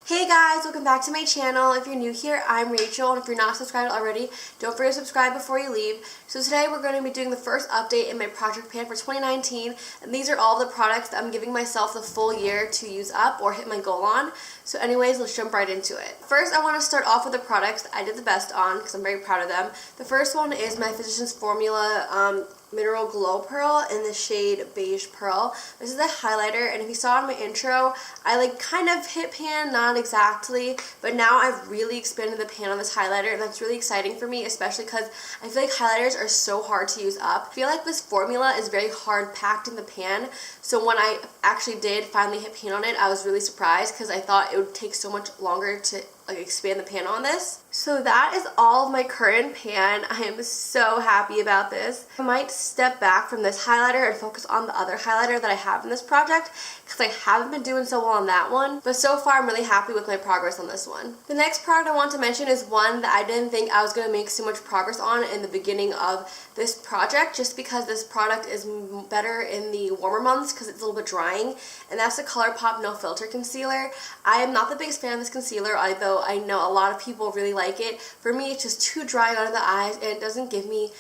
Hey guys, welcome back to my channel. If you're new here, I'm Rachel, and if you're not subscribed already, don't forget to subscribe before you leave. So today we're going to be doing the first update in my project plan for 2019, and these are all the products that I'm giving myself the full year to use up or hit my goal on. So anyways, let's jump right into it. First, I want to start off with the products that I did the best on because I'm very proud of them. The first one is my Physicians Formula Mineral Glow Pearl in the shade Beige Pearl. This is a highlighter, and if you saw in my intro, I kind of hit pan, not exactly, but now I've really expanded the pan on this highlighter, and that's really exciting for me, especially because I feel like highlighters are so hard to use up. I feel like this formula is very hard packed in the pan, so when I actually did finally hit pan on it, I was really surprised because I thought it would take so much longer to expand the pan on this. So that is all of my current pan. I am so happy about this. I might step back from this highlighter and focus on the other highlighter that I have in this project because I haven't been doing so well on that one, but so far I'm really happy with my progress on this one. The next product I want to mention is one that I didn't think I was going to make so much progress on in the beginning of this project, just because this product is better in the warmer months because it's a little bit drying, and that's the ColourPop No Filter Concealer. I am not the biggest fan of this concealer, although I know a lot of people really like it. For me, it's just too dry under the eyes, and it doesn't give me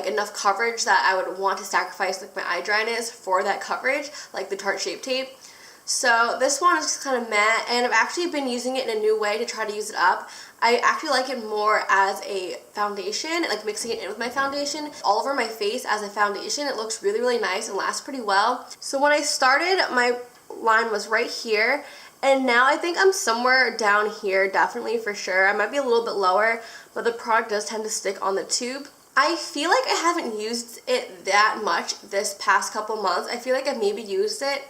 enough coverage that I would want to sacrifice my eye dryness for that coverage, like the Tarte Shape Tape. So this one is just kind of meh, and I've actually been using it in a new way to try to use it up. I actually like it more as a foundation, mixing it in with my foundation all over my face as a foundation. It looks really, really nice and lasts pretty well. So when I started, my line was right here, and now I think I'm somewhere down here, definitely for sure. I might be a little bit lower, but the product does tend to stick on the tube. I feel like I haven't used it that much this past couple months. I feel like I've maybe used it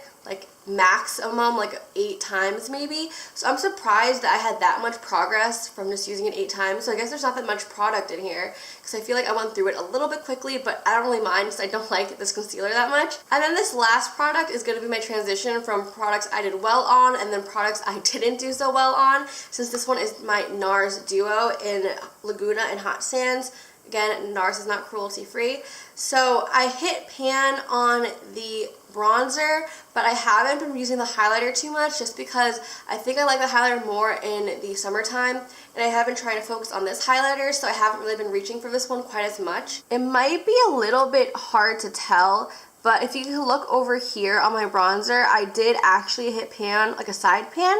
maximum 8 times maybe. So I'm surprised that I had that much progress from just using it 8 times. So I guess there's not that much product in here because I feel like I went through it a little bit quickly, but I don't really mind because I don't like this concealer that much. And then this last product is going to be my transition from products I did well on and then products I didn't do so well on, since this one is my NARS Duo in Laguna and Hot Sands. Again, NARS is not cruelty free. So I hit pan on the bronzer, but I haven't been using the highlighter too much just because I think I like the highlighter more in the summertime, and I have been trying to focus on this highlighter, so I haven't really been reaching for this one quite as much. It might be a little bit hard to tell, but if you look over here on my bronzer, I did actually hit pan, a side pan.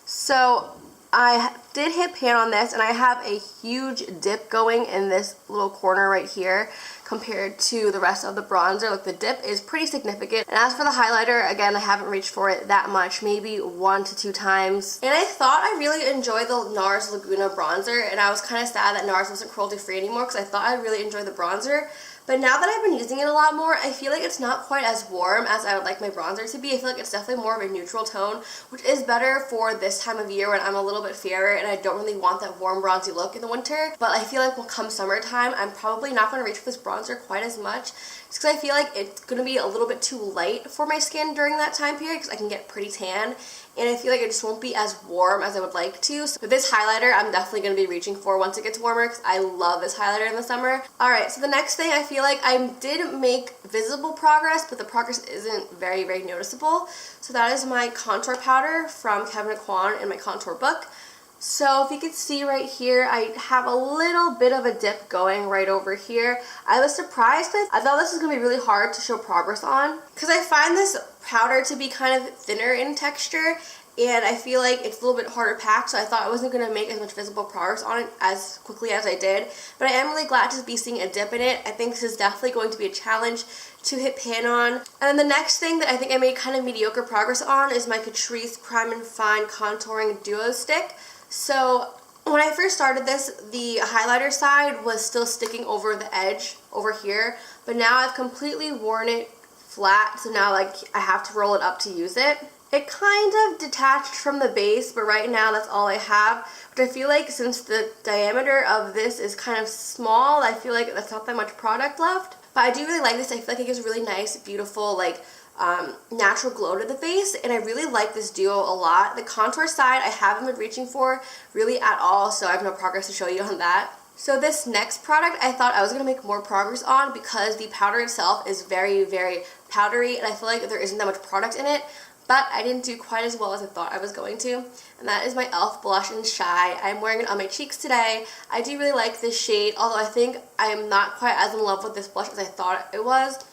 So I did hit pan on this, and I have a huge dip going in this little corner right here compared to the rest of the bronzer. The dip is pretty significant. And as for the highlighter, again, I haven't reached for it that much, maybe 1 to 2 times. And I thought I really enjoyed the NARS Laguna bronzer, and I was kind of sad that NARS wasn't cruelty free anymore because I thought I really enjoyed the bronzer. But now that I've been using it a lot more, I feel like it's not quite as warm as I would like my bronzer to be. I feel like it's definitely more of a neutral tone, which is better for this time of year when I'm a little bit fairer and I don't really want that warm bronzy look in the winter. But I feel like when come summertime, I'm probably not going to reach for this bronzer quite as much, just because I feel like it's going to be a little bit too light for my skin during that time period because I can get pretty tan. And I feel like it just won't be as warm as I would like to. So with this highlighter, I'm definitely going to be reaching for once it gets warmer because I love this highlighter in the summer. Alright, so the next thing, I feel like I did make visible progress, but the progress isn't very, very noticeable. So that is my contour powder from Kevyn Aucoin in my contour book. So if you can see right here, I have a little bit of a dip going right over here. I was surprised because I thought this was going to be really hard to show progress on, because I find this powder to be kind of thinner in texture, and I feel like it's a little bit harder packed, so I thought I wasn't going to make as much visible progress on it as quickly as I did. But I am really glad to be seeing a dip in it. I think this is definitely going to be a challenge to hit pan on. And then the next thing that I think I made kind of mediocre progress on is my Catrice Prime and Fine Contouring Duo Stick. So when I first started this, the highlighter side was still sticking over the edge over here, but now I've completely worn it flat, so now I have to roll it up to use it. It kind of detached from the base, but right now that's all I have, which I feel like since the diameter of this is kind of small, I feel like that's not that much product left. But I do really like this. I feel like it gives really nice, beautiful, natural glow to the face, and I really like this duo a lot. The contour side I haven't been reaching for really at all, so I have no progress to show you on that. So this next product I thought I was going to make more progress on because the powder itself is very, very powdery, and I feel like there isn't that much product in it. but I didn't do quite as well as I thought I was going to, and that is my e.l.f. blush in Shy. I'm wearing it on my cheeks today. I do really like this shade, although I think I am not quite as in love with this blush as I thought it was.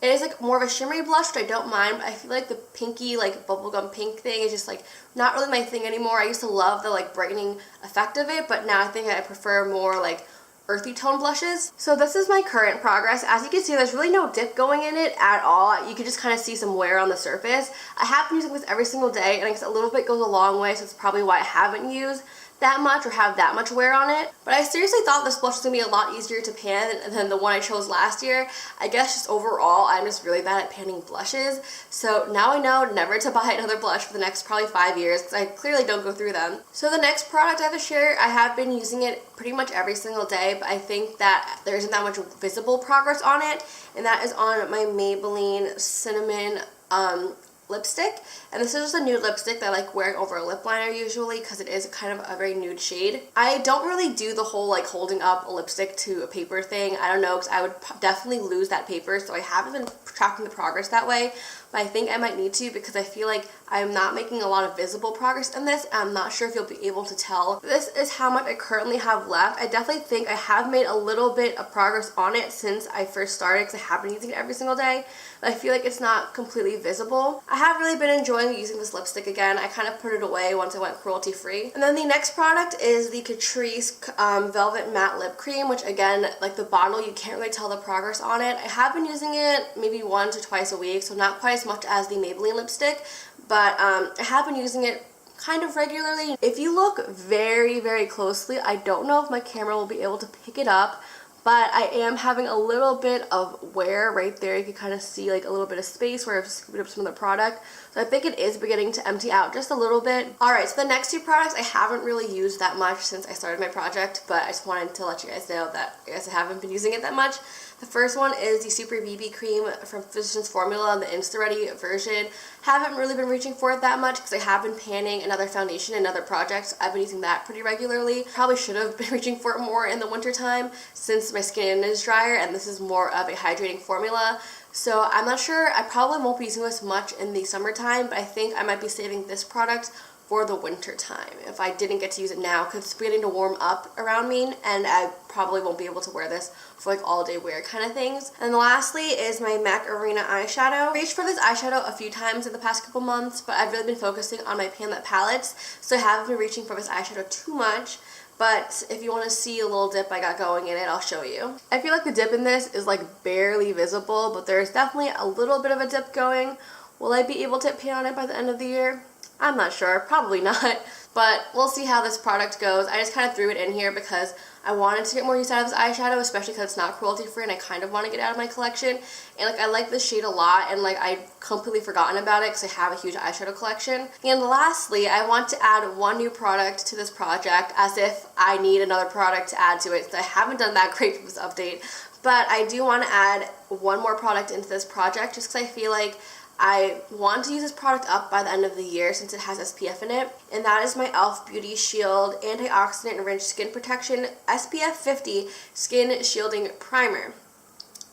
It is like more of a shimmery blush, which I don't mind, but I feel like the pinky, like bubblegum pink thing is just like not really my thing anymore. I used to love the like brightening effect of it, but now I think I prefer more like earthy tone blushes. So this is my current progress. As you can see, there's really no dip going in it at all. You can just kind of see some wear on the surface. I have been using this every single day, and I guess a little bit goes a long way, so it's probably why I haven't used that much or have that much wear on it. But I seriously thought this blush was going to be a lot easier to pan than the one I chose last year. I guess just overall, I'm just really bad at panning blushes. So now I know never to buy another blush for the next probably 5 years, because I clearly don't go through them. So the next product I have to share, I have been using it pretty much every single day, but I think that there isn't that much visible progress on it, and that is on my Maybelline Sin-a-mon lipstick. And this is just a nude lipstick that I like wearing over a lip liner usually, because it is kind of a very nude shade. I don't really do the whole like holding up a lipstick to a paper thing. I don't know, because I would definitely lose that paper, so I haven't been tracking the progress that way. But I think I might need to, because I feel like I'm not making a lot of visible progress in this. I'm not sure if you'll be able to tell. This is how much I currently have left. I definitely think I have made a little bit of progress on it since I first started, because I have been using it every single day. But I feel like it's not completely visible. I have really been enjoying using this lipstick again. I kind of put it away once I went cruelty free. And then the next product is the Catrice Velvet Matte Lip Cream, which again, like the bottle, you can't really tell the progress on it. I have been using it maybe once or twice a week, so not quite as much as the Maybelline lipstick, but I have been using it kind of regularly. If you look very, very closely, I don't know if my camera will be able to pick it up, but I am having a little bit of wear right there. You can kind of see like a little bit of space where I've scooped up some of the product. So I think it is beginning to empty out just a little bit. Alright, so the next two products I haven't really used that much since I started my project, but I just wanted to let you guys know that I guess I haven't been using it that much. The first one is the Super BB Cream from Physicians Formula, the Insta-Ready version. Haven't really been reaching for it that much because I have been panning another foundation and other projects. I've been using that pretty regularly. Probably should have been reaching for it more in the winter time since my skin is drier, and this is more of a hydrating formula. So I'm not sure. I probably won't be using this much in the summertime, but I think I might be saving this product for the winter time if I didn't get to use it now, because it's beginning to warm up around me and I probably won't be able to wear this for like all day wear kind of things. And lastly is my MAC Arena eyeshadow. I reached for this eyeshadow a few times in the past couple months, but I've really been focusing on my Pan That palettes, so I haven't been reaching for this eyeshadow too much. But if you want to see a little dip I got going in it, I'll show you. I feel like the dip in this is like barely visible, but there's definitely a little bit of a dip going. Will I be able to pan on it by the end of the year? I'm not sure, probably not, but we'll see how this product goes. I just kind of threw it in here because I wanted to get more use out of this eyeshadow, especially because it's not cruelty free and I kind of want to get it out of my collection. And like I like this shade a lot, and like I'd completely forgotten about it because I have a huge eyeshadow collection. And lastly, I want to add one new product to this project, as if I need another product to add to it. So I haven't done that great for this update, but I do want to add one more product into this project just because I feel like I want to use this product up by the end of the year since it has SPF in it, and that is my e.l.f. Beauty Shield Antioxidant Enriched Skin Protection SPF 50 Skin Shielding Primer.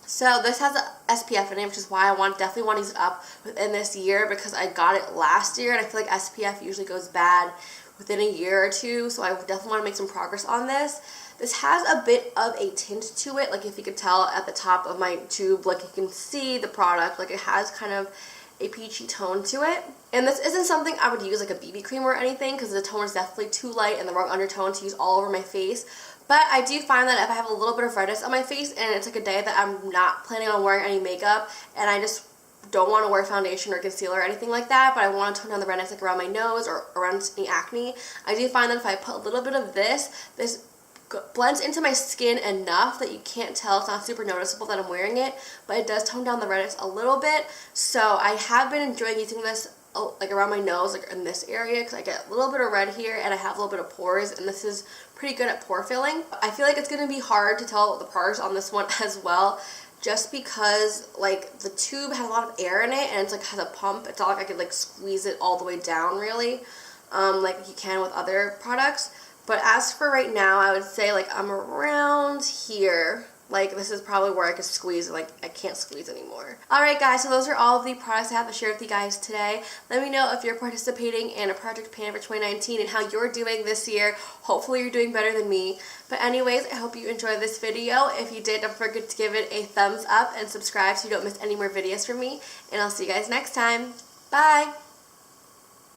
So this has a SPF in it, which is why I definitely want to use it up within this year, because I got it last year and I feel like SPF usually goes bad within a year or two, so I definitely want to make some progress on this. This has a bit of a tint to it, like if you could tell at the top of my tube, like you can see the product, like it has kind of a peachy tone to it. And this isn't something I would use like a BB cream or anything, because the tone is definitely too light and the wrong undertone to use all over my face. But I do find that if I have a little bit of redness on my face and it's like a day that I'm not planning on wearing any makeup and I just don't want to wear foundation or concealer or anything like that, but I want to tone down the redness like around my nose or around any acne, I do find that if I put a little bit of this blends into my skin enough that you can't tell. It's not super noticeable that I'm wearing it, but it does tone down the redness a little bit. So I have been enjoying using this like around my nose, like in this area, because I get a little bit of red here and I have a little bit of pores, and this is pretty good at pore filling. I feel like it's going to be hard to tell the pores on this one as well, just because like the tube has a lot of air in it and it's like has a pump. It's not like I could like squeeze it all the way down really, like you can with other products. But as for right now, I would say like I'm around here, Like, this is probably where I could squeeze, like, I can't squeeze anymore. Alright guys, so those are all of the products I have to share with you guys today. Let me know if you're participating in a project pan for 2019 and how you're doing this year. Hopefully you're doing better than me. But anyways, I hope you enjoyed this video. If you did, don't forget to give it a thumbs up and subscribe so you don't miss any more videos from me. And I'll see you guys next time. Bye!